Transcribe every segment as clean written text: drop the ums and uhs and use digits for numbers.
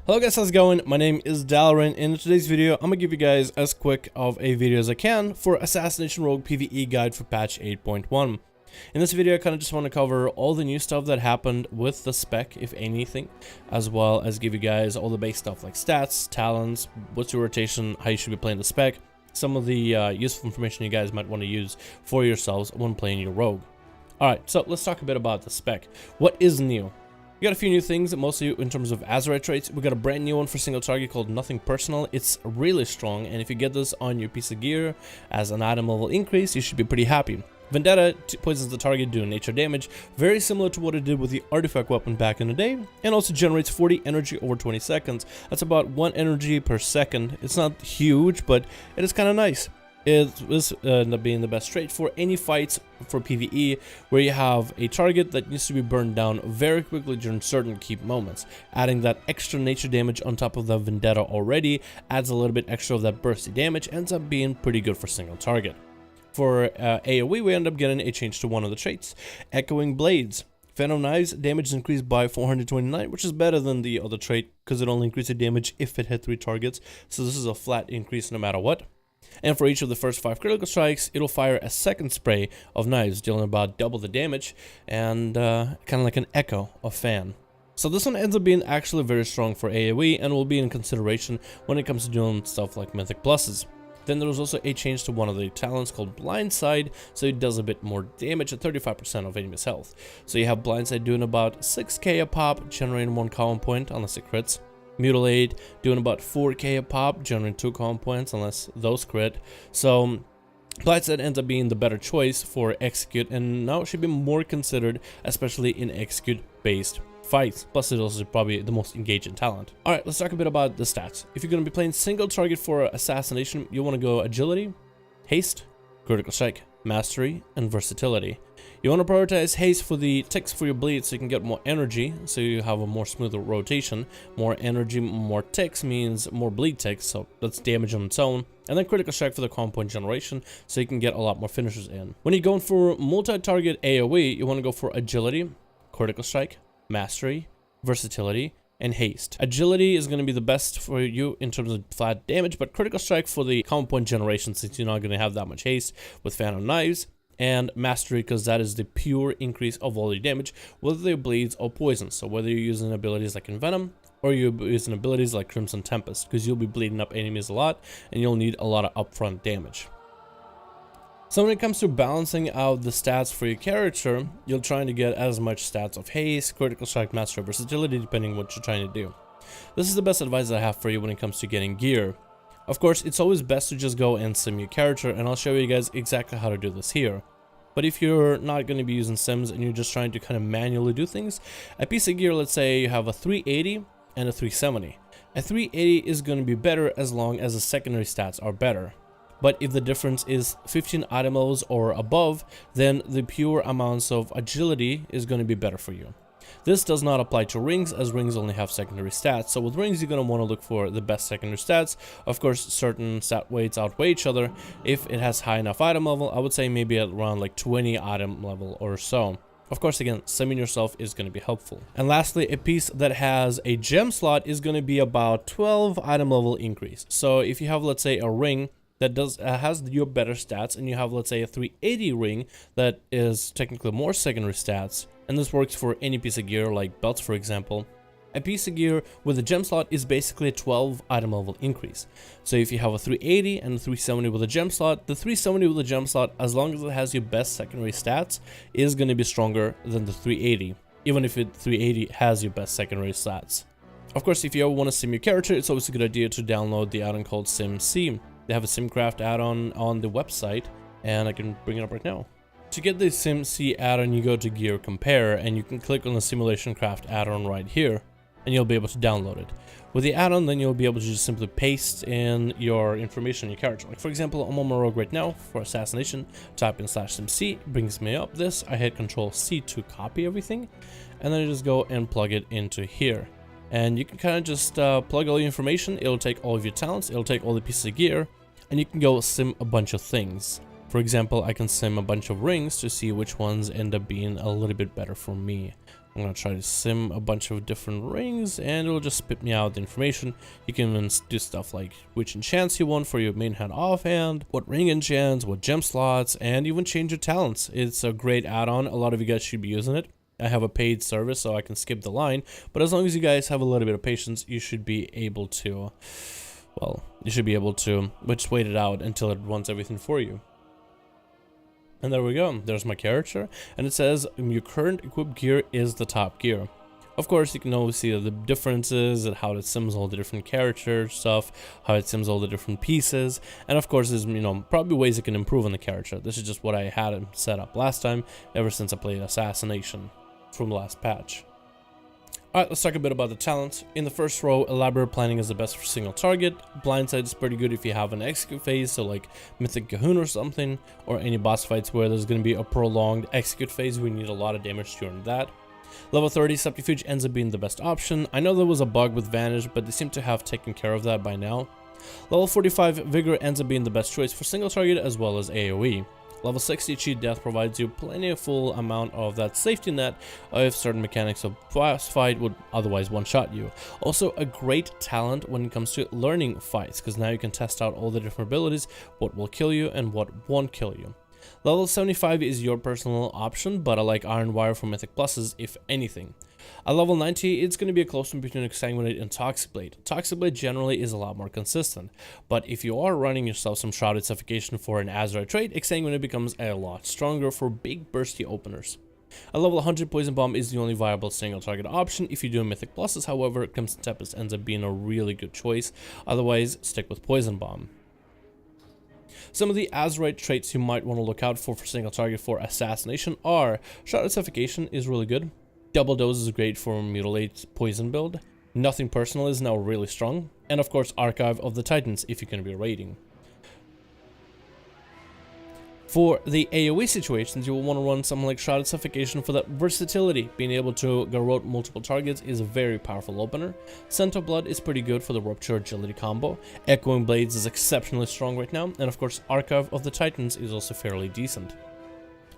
Hello guys, how's it going? My name is Dalaran. In today's video, I'm gonna give you guys as quick of a video as I can for Assassination Rogue PvE guide for patch 8.1. In this video, I kind of just want to cover all the new stuff that happened with the spec, if anything, as well as give you guys all the base stuff like stats, talents, what's your rotation, how you should be playing the spec, some of the useful information you guys might want to use for yourselves when playing your rogue. Alright, so let's talk a bit about the spec. What is new? We got a few new things, mostly in terms of Azeroth traits. We got a brand new one for single target called Nothing Personal. It's really strong, and if you get this on your piece of gear as an item level increase, you should be pretty happy. Vendetta poisons the target doing nature damage, very similar to what it did with the artifact weapon back in the day, and also generates 40 energy over 20 seconds. That's about 1 energy per second. It's not huge, but it is kind of nice. It was end up being the best trait for any fights for PvE where you have a target that needs to be burned down very quickly during certain key moments. Adding that extra nature damage on top of the Vendetta already adds a little bit extra of that bursty damage, ends up being pretty good for single target. For AoE, we end up getting a change to one of the traits, Echoing Blades. Phantom Knives damage is increased by 429, which is better than the other trait because it only increases damage if it hit 3 targets, so this is a flat increase no matter what. And for each of the first 5 critical strikes, it'll fire a second spray of knives, dealing about double the damage, and kind of like an echo of fan. So this one ends up being actually very strong for AoE, and will be in consideration when it comes to doing stuff like Mythic Pluses. Then there was also a change to one of the talents called Blindside, so it does a bit more damage at 35% of enemy's health. So you have Blindside doing about 6k a pop, generating 1 common point unless it crits. Mutilate doing about 4k a pop, generating 2 common points unless those crit. So Blindside ends up being the better choice for execute, and now it should be more considered, especially in execute based fights. Plus it also is probably the most engaging talent. Alright, let's talk a bit about the stats. If you're going to be playing single target for Assassination, you want to go Agility, Haste, Critical Strike, Mastery, and Versatility. You want to prioritize Haste for the ticks for your bleed so you can get more energy, so you have a more smoother rotation. More energy, more ticks means more bleed ticks, so that's damage on its own. And then Critical Strike for the common point generation, so you can get a lot more finishers in. When you're going for multi-target AoE, you want to go for Agility, Critical Strike, Mastery, Versatility, and Haste. Agility is going to be the best for you in terms of flat damage, but Critical Strike for the common point generation, since you're not going to have that much haste with Phantom Knives, and Mastery because that is the pure increase of all your damage, whether they're bleeds or poisons. So whether you're using abilities like Envenom or you're using abilities like Crimson Tempest, because you'll be bleeding up enemies a lot and you'll need a lot of upfront damage. So when it comes to balancing out the stats for your character, you're trying to get as much stats of Haste, Critical Strike, Mastery, Versatility, depending on what you're trying to do. This is the best advice I have for you when it comes to getting gear. Of course, it's always best to just go and sim your character, and I'll show you guys exactly how to do this here. But if you're not going to be using sims and you're just trying to kind of manually do things, a piece of gear, let's say you have a 380 and a 370. A 380 is going to be better as long as the secondary stats are better. But if the difference is 15 item levels or above, then the pure amounts of agility is going to be better for you. This does not apply to rings, as rings only have secondary stats. So with rings, you're going to want to look for the best secondary stats. Of course, certain stat weights outweigh each other. If it has high enough item level, I would say maybe at around like 20 item level or so. Of course, again, simming yourself is going to be helpful. And lastly, a piece that has a gem slot is going to be about 12 item level increase. So if you have, let's say, a ring that has your better stats, and you have, let's say, a 380 ring that is technically more secondary stats, and this works for any piece of gear like belts, for example. A piece of gear with a gem slot is basically a 12 item level increase. So if you have a 380 and a 370 with a gem slot, the 370 with a gem slot, as long as it has your best secondary stats, is going to be stronger than the 380, even if it 380 has your best secondary stats. Of course, if you ever want to sim your character, it's always a good idea to download the add-on called SimC. They have a SimCraft add-on on the website, and I can bring it up right now. To get the SimC add-on, you go to Gear Compare, and you can click on the Simulation Craft add-on right here, and you'll be able to download it. With the add-on, then you'll be able to just simply paste in your information on your character. Like, for example, I'm on my rogue right now for Assassination. Type in /SimC, brings me up this. I hit Control-C to copy everything, and then I just go and plug it into here. And you can kind of just plug all your information. It'll take all of your talents, it'll take all the pieces of gear, and you can go sim a bunch of things. For example, I can sim a bunch of rings to see which ones end up being a little bit better for me. I'm gonna try to sim a bunch of different rings, and it'll just spit me out the information. You can even do stuff like which enchants you want for your main hand, offhand, what ring enchants, what gem slots, and even change your talents. It's a great add-on. A lot of you guys should be using it. I have a paid service, so I can skip the line, but as long as you guys have a little bit of patience, you should be able to, well, just wait it out until it runs everything for you. And there we go, there's my character, and it says your current equipped gear is the top gear. Of course, you can always see the differences and how it sims all the different character stuff, how it sims all the different pieces, and of course there's, you know, probably ways it can improve on the character. This is just what I had him set up last time, ever since I played Assassination from the last patch. Alright, let's talk a bit about the talents. In the first row, elaborate planning is the best for single target. Blindside is pretty good if you have an execute phase, so like Mythic Cahoon or something, or any boss fights where there's going to be a prolonged execute phase. We need a lot of damage during that. Level 30 Subterfuge ends up being the best option. I know there was a bug with Vanish, but they seem to have taken care of that by now. Level 45 Vigor ends up being the best choice for single target as well as AoE. Level 60 Cheat Death provides you plenty of full amount of that safety net if certain mechanics of boss fight would otherwise one-shot you. Also a great talent when it comes to learning fights, because now you can test out all the different abilities, what will kill you and what won't kill you. Level 75 is your personal option, but I like Iron Wire for Mythic Pluses if anything. At level 90, it's going to be a close one between Exsanguinate and Toxic Blade. Toxic Blade generally is a lot more consistent, but if you are running yourself some Shrouded Suffocation for an Azeroth trait, Exsanguinate becomes a lot stronger for big bursty openers. At level 100, Poison Bomb is the only viable single target option. If you do Mythic Pluses, however, Crimson Tempest ends up being a really good choice. Otherwise, stick with Poison Bomb. Some of the Azeroth traits you might want to look out for single target for Assassination are Shrouded Suffocation is really good. Double Dose is great for Mutilate Poison build. Nothing Personal is now really strong. And of course Archive of the Titans if you're going to be raiding. For the AoE situations, you will want to run something like Shrouded Suffocation for that versatility. Being able to garrote multiple targets is a very powerful opener. Scent of Blood is pretty good for the Rupture Agility combo. Echoing Blades is exceptionally strong right now. And of course Archive of the Titans is also fairly decent.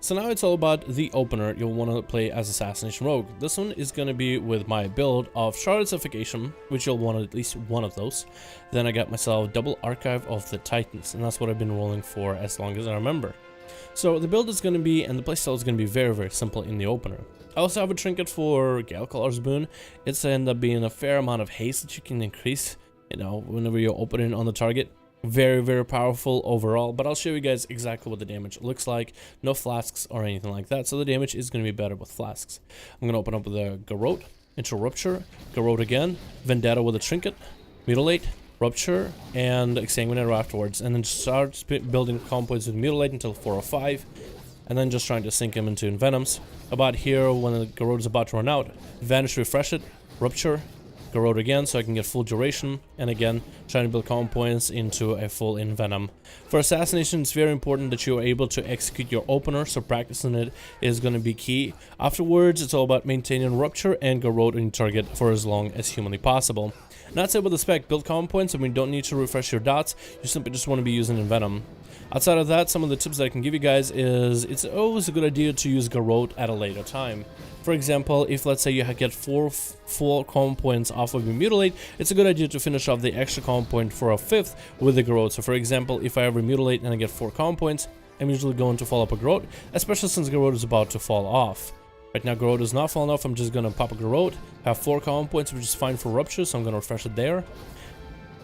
So now it's all about the opener you'll want to play as Assassination Rogue. This one is going to be with my build of Shrouded Suffocation, which you'll want at least one of those. Then I got myself double Archive of the Titans, and that's what I've been rolling for as long as I remember. So the build is going to be, and the playstyle is going to be very, very simple in the opener. I also have a trinket for Galecolor's Boon. It's end up being a fair amount of haste that you can increase, you know, whenever you're opening on the target. Very, very powerful overall, but I'll show you guys exactly what the damage looks like. No flasks or anything like that, so the damage is going to be better with flasks. I'm going to open up with a Garrote into Rupture, Garrote again, Vendetta with a Trinket, Mutilate, Rupture, and Exsanguinate afterwards, and then start building combos with Mutilate until 405, and then just trying to sink him into Envenoms. About here, when the Garrote is about to run out, Vanish, refresh it, Rupture, Garrote again so I can get full duration, and again trying to build combo points into a full Envenom. For Assassination, it's very important that you are able to execute your opener, so practicing it is going to be key. Afterwards, it's all about maintaining Rupture and Garrote in target for as long as humanly possible. Not said with the Spec, build combo points and we don't need to refresh your dots, you simply just want to be using Envenom. Outside of that, some of the tips that I can give you guys is it's always a good idea to use Garrote at a later time. For example, if let's say you get 4 full combo points off of your Mutilate, it's a good idea to finish off the extra combo point for a 5th with the Garrote. So for example, if I ever Mutilate and I get 4 combo points, I'm usually going to follow up a Garrote, especially since Garrote is about to fall off. Right now Garrote is not falling off, I'm just going to pop a Garrote, have 4 combo points, which is fine for Rupture, so I'm going to refresh it there.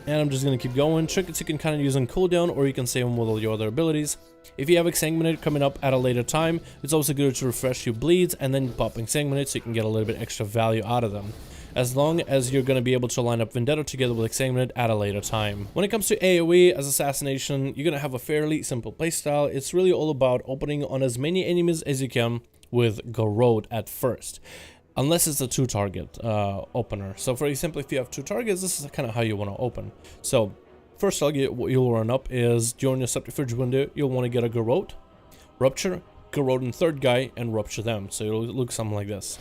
And I'm just going to keep going. Trinkets you can kind of use on cooldown, or you can save them with all your other abilities. If you have Exsanguinate coming up at a later time, it's also good to refresh your bleeds and then pop Exsanguinate so you can get a little bit extra value out of them. As long as you're going to be able to line up Vendetta together with Exsanguinate at a later time. When it comes to AoE as Assassination, you're going to have a fairly simple playstyle. It's really all about opening on as many enemies as you can with Garrote at first. Unless it's a 2-target opener. So for example, if you have 2 targets, this is kind of how you want to open. So first target what you'll run up is during your Subterfuge window, you'll want to get a Garrote, Rupture, Garrote in 3rd guy, and Rupture them. So it'll look something like this.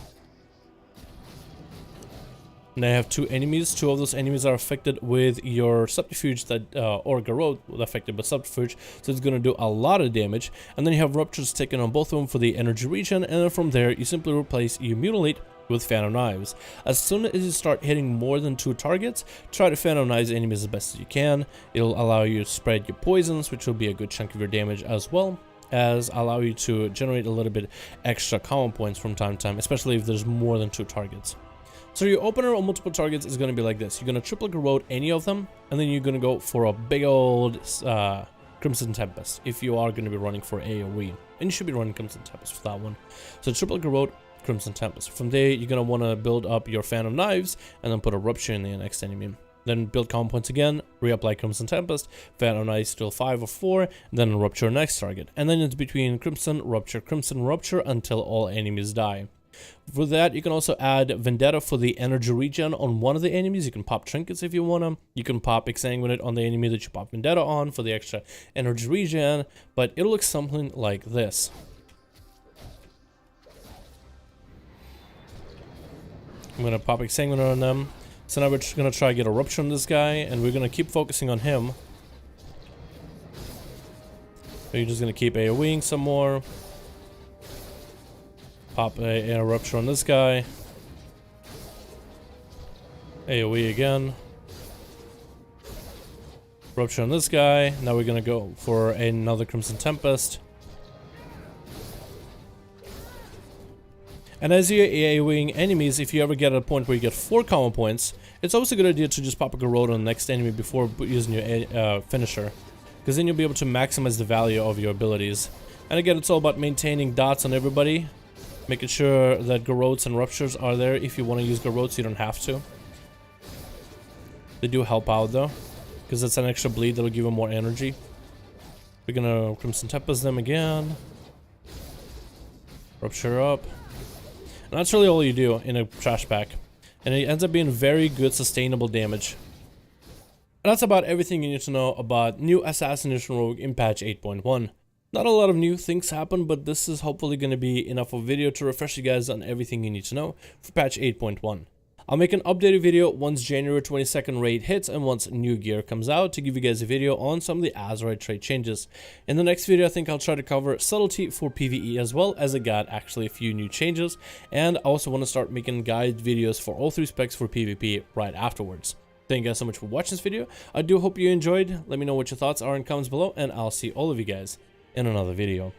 And I have 2 enemies. 2 of those enemies are affected with your Subterfuge that, or Garrote affected by Subterfuge. So it's going to do a lot of damage. And then you have Ruptures taken on both of them for the energy regen. And then from there, you simply replace your Mutilate with Phantom Knives. As soon as you start hitting more than 2 targets, try to Phantom Knives enemies as best as you can. It'll allow you to spread your poisons, which will be a good chunk of your damage, as well as allow you to generate a little bit extra common points from time to time, especially if there's more than 2 targets. So your opener on multiple targets is going to be like this. You're going to triple garrote any of them, and then you're going to go for a big old Crimson Tempest if you are going to be running for AoE. And you should be running Crimson Tempest for that one. So triple garrote, Crimson Tempest. From there, you're going to want to build up your Phantom Knives, and then put a Rupture in the next enemy. Then build common points again, reapply Crimson Tempest, Phantom Knives still 5 or 4, then Rupture next target. And then it's between Crimson Rupture until all enemies die. For that, you can also add Vendetta for the energy regen on one of the enemies. You can pop trinkets if you want them. You can pop Exsanguinate on the enemy that you pop Vendetta on for the extra energy regen. But it'll look something like this. I'm going to pop Exsanguinate on them. So now we're just going to try to get a Rupture on this guy, and we're going to keep focusing on him. So you're just going to keep AoEing some more. Pop a Rupture on this guy. AoE again. Rupture on this guy. Now we're gonna go for another Crimson Tempest. And as you're AoEing enemies, if you ever get at a point where you get 4 common points, it's always a good idea to just pop a garrote on the next enemy before using your finisher. Because then you'll be able to maximize the value of your abilities. And again, it's all about maintaining dots on everybody. Making sure that garrotes and ruptures are there. If you want to use garrotes, you don't have to. They do help out though, because it's an extra bleed that'll give them more energy. We're gonna Crimson Tempest them again. Rupture up. And that's really all you do in a trash pack. And it ends up being very good sustainable damage. And that's about everything you need to know about new Assassination Rogue in patch 8.1. Not a lot of new things happen, but this is hopefully going to be enough of a video to refresh you guys on everything you need to know for patch 8.1. I'll make an updated video once January 22nd raid hits and once new gear comes out to give you guys a video on some of the Azeroth trait changes. In the next video, I think I'll try to cover subtlety for PvE as well, as it got actually a few new changes, and I also want to start making guide videos for all 3 specs for PvP right afterwards. Thank you guys so much for watching this video. I do hope you enjoyed. Let me know what your thoughts are in comments below, and I'll see all of you guys in another video.